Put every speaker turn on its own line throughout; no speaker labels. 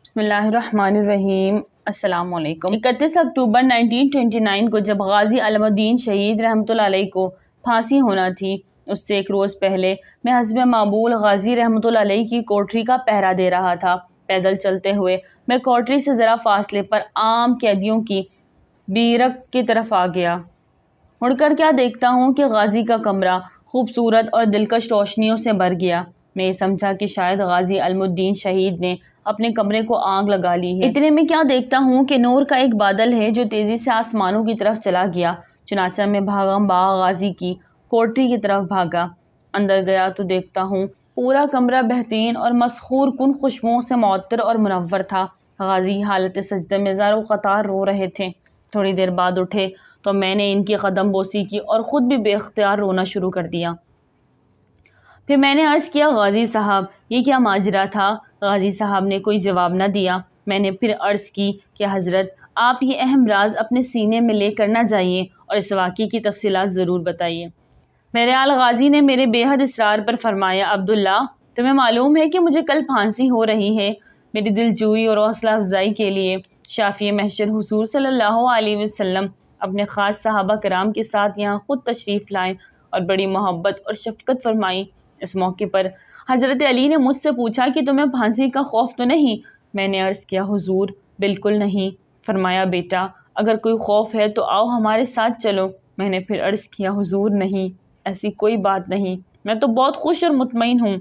بسم اللہ الرحمن الرحیم۔ السلام علیکم۔ 31 اکتوبر 1929 کو جب غازی علم الدین شہید رحمۃ اللہ علیہ کو پھانسی ہونا تھی، اس سے ایک روز پہلے میں حسب معمول غازی رحمۃ اللہ علیہ کی کوٹری کا پہرا دے رہا تھا۔ پیدل چلتے ہوئے میں کوٹری سے ذرا فاصلے پر عام قیدیوں کی بیرک کی طرف آ گیا۔ مڑ کر کیا دیکھتا ہوں کہ غازی کا کمرہ خوبصورت اور دلکش روشنیوں سے بھر گیا۔ میں یہ سمجھا کہ شاید غازی علم الدین شہید نے اپنے کمرے کو آگ لگا لی ہے۔ اتنے میں کیا دیکھتا ہوں کہ نور کا ایک بادل ہے جو تیزی سے آسمانوں کی طرف چلا گیا۔ چنانچہ میں بھاگم بھاگ غازی کی کوٹری کی طرف بھاگا۔ اندر گیا تو دیکھتا ہوں پورا کمرہ بہترین اور مسحور کن خوشبوؤں سے معطر اور منور تھا۔ غازی حالت سجدے میں زار و قطار رو رہے تھے۔ تھوڑی دیر بعد اٹھے تو میں نے ان کی قدم بوسی کی اور خود بھی بے اختیار رونا شروع کر دیا۔ پھر میں نے عرض کیا، غازی صاحب یہ کیا ماجرا تھا؟ غازی صاحب نے کوئی جواب نہ دیا۔ میں نے پھر عرض کی کہ حضرت آپ یہ اہم راز اپنے سینے میں لے کر نہ جائیے اور اس واقعے کی تفصیلات ضرور بتائیے۔ بہرحال غازی نے میرے بے حد اصرار پر فرمایا، عبداللہ تمہیں معلوم ہے کہ مجھے کل پھانسی ہو رہی ہے۔ میری دلجوئی اور حوصلہ افزائی کے لیے شافی محشر حضور صلی اللہ علیہ وسلم اپنے خاص صحابہ کرام کے ساتھ یہاں خود تشریف لائیں اور بڑی محبت اور شفقت فرمائی۔ اس موقع پر حضرت علی نے مجھ سے پوچھا کہ تمہیں پھانسی کا خوف تو نہیں؟ میں نے عرض کیا، حضور بالکل نہیں۔ فرمایا، بیٹا اگر کوئی خوف ہے تو آؤ ہمارے ساتھ چلو۔ میں نے پھر عرض کیا، حضور نہیں، ایسی کوئی بات نہیں، میں تو بہت خوش اور مطمئن ہوں۔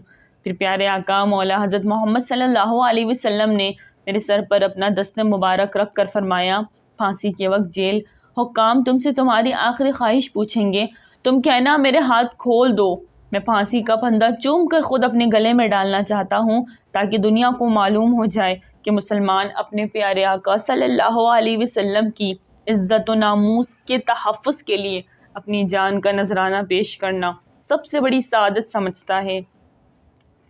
پھر پیارے آقا مولا حضرت محمد صلی اللہ علیہ وسلم نے میرے سر پر اپنا دست مبارک رکھ کر فرمایا، پھانسی کے وقت جیل حکام تم سے تمہاری آخری خواہش پوچھیں گے، تم کہنا میرے ہاتھ کھول دو۔ میں پھانسی کا پھندا چوم کر خود اپنے گلے میں ڈالنا چاہتا ہوں تاکہ دنیا کو معلوم ہو جائے کہ مسلمان اپنے پیارے آقا صلی اللہ علیہ وسلم کی عزت و ناموس کے تحفظ کے لیے اپنی جان کا نذرانہ پیش کرنا سب سے بڑی سعادت سمجھتا ہے۔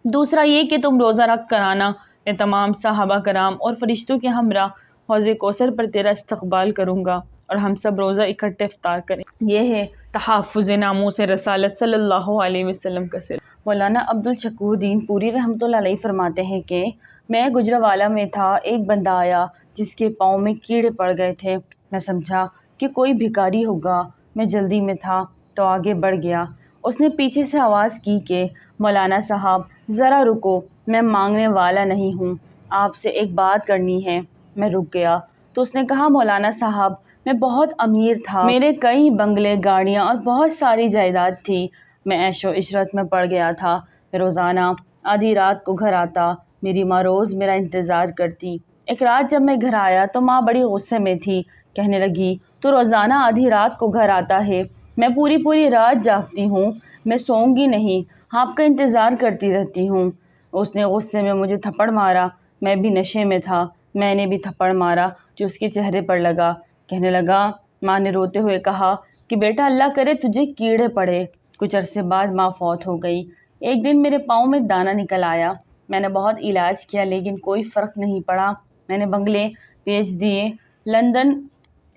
دوسرا یہ کہ تم روزہ رکھ کر آنا، میں تمام صحابہ کرام اور فرشتوں کے ہمراہ حوض کوثر پر تیرا استقبال کروں گا اور ہم سب روزہ اکٹھے افطار کریں۔ یہ ہے تحفظ ناموس رسالت صلی اللہ علیہ وسلم کا سر۔ مولانا عبدالشکور الدین پوری رحمۃ اللہ علیہ فرماتے ہیں کہ میں گجرانوالہ میں تھا، ایک بندہ آیا جس کے پاؤں میں کیڑے پڑ گئے تھے۔ میں سمجھا کہ کوئی بھکاری ہوگا، میں جلدی میں تھا تو آگے بڑھ گیا۔ اس نے پیچھے سے آواز کی کہ مولانا صاحب ذرا رکو، میں مانگنے والا نہیں ہوں، آپ سے ایک بات کرنی ہے۔ میں رک گیا تو اس نے کہا، مولانا صاحب میں بہت امیر تھا، میرے کئی بنگلے، گاڑیاں اور بہت ساری جائیداد تھی، میں عیش و عشرت میں پڑ گیا تھا۔ میں روزانہ آدھی رات کو گھر آتا، میری ماں روز میرا انتظار کرتی۔ ایک رات جب میں گھر آیا تو ماں بڑی غصے میں تھی، کہنے لگی تو روزانہ آدھی رات کو گھر آتا ہے، میں پوری رات جاگتی ہوں، میں سوؤں گی نہیں، آپ کا انتظار کرتی رہتی ہوں۔ اس نے غصے میں مجھے تھپڑ مارا، میں بھی نشے میں تھا، میں نے بھی تھپڑ مارا جو اس کے چہرے پر لگا۔ کہنے لگا، ماں نے روتے ہوئے کہا کہ بیٹا اللہ کرے تجھے کیڑے پڑے۔ کچھ عرصے بعد ماں فوت ہو گئی۔ ایک دن میرے پاؤں میں دانہ نکل آیا، میں نے بہت علاج کیا لیکن کوئی فرق نہیں پڑا۔ میں نے بنگلے بیچ دیے، لندن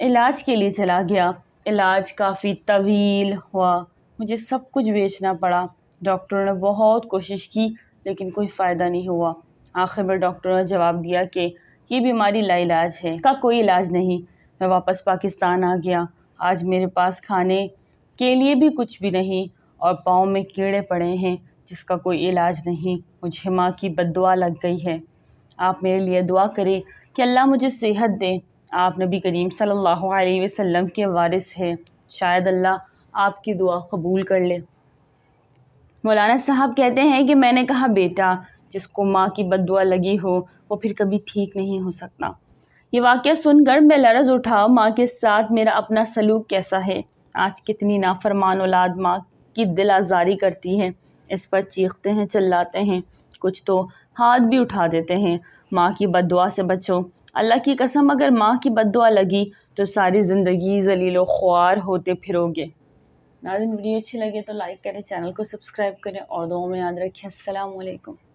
علاج کے لیے چلا گیا، علاج کافی طویل ہوا، مجھے سب کچھ بیچنا پڑا۔ ڈاکٹروں نے بہت کوشش کی لیکن کوئی فائدہ نہیں ہوا۔ آخر میں ڈاکٹروں نے جواب دیا کہ یہ بیماری لا علاج ہے، اس کا کوئی علاج نہیں۔ میں واپس پاکستان آ گیا۔ آج میرے پاس کھانے کے لیے بھی کچھ بھی نہیں اور پاؤں میں کیڑے پڑے ہیں جس کا کوئی علاج نہیں، مجھے ماں کی بد دعا لگ گئی ہے۔ آپ میرے لیے دعا کریں کہ اللہ مجھے صحت دے، آپ نبی کریم صلی اللہ علیہ وسلم کے وارث ہیں، شاید اللہ آپ کی دعا قبول کر لے۔ مولانا صاحب کہتے ہیں کہ میں نے کہا، بیٹا جس کو ماں کی بد دعا لگی ہو وہ پھر کبھی ٹھیک نہیں ہو سکتا۔ یہ واقعہ سن کر میں لرز اٹھا، ماں کے ساتھ میرا اپنا سلوک کیسا ہے؟ آج کتنی نافرمان اولاد ماں کی دل آزاری کرتی ہے، اس پر چیختے ہیں، چلاتے ہیں، کچھ تو ہاتھ بھی اٹھا دیتے ہیں۔ ماں کی بد دعا سے بچو، اللہ کی قسم اگر ماں کی بد دعا لگی تو ساری زندگی ذلیل و خوار ہوتے پھرو گے۔ ناظرین ویڈیو اچھی لگے تو لائک کریں، چینل کو سبسکرائب کریں اور دعاؤں میں یاد رکھیں۔ السلام علیکم۔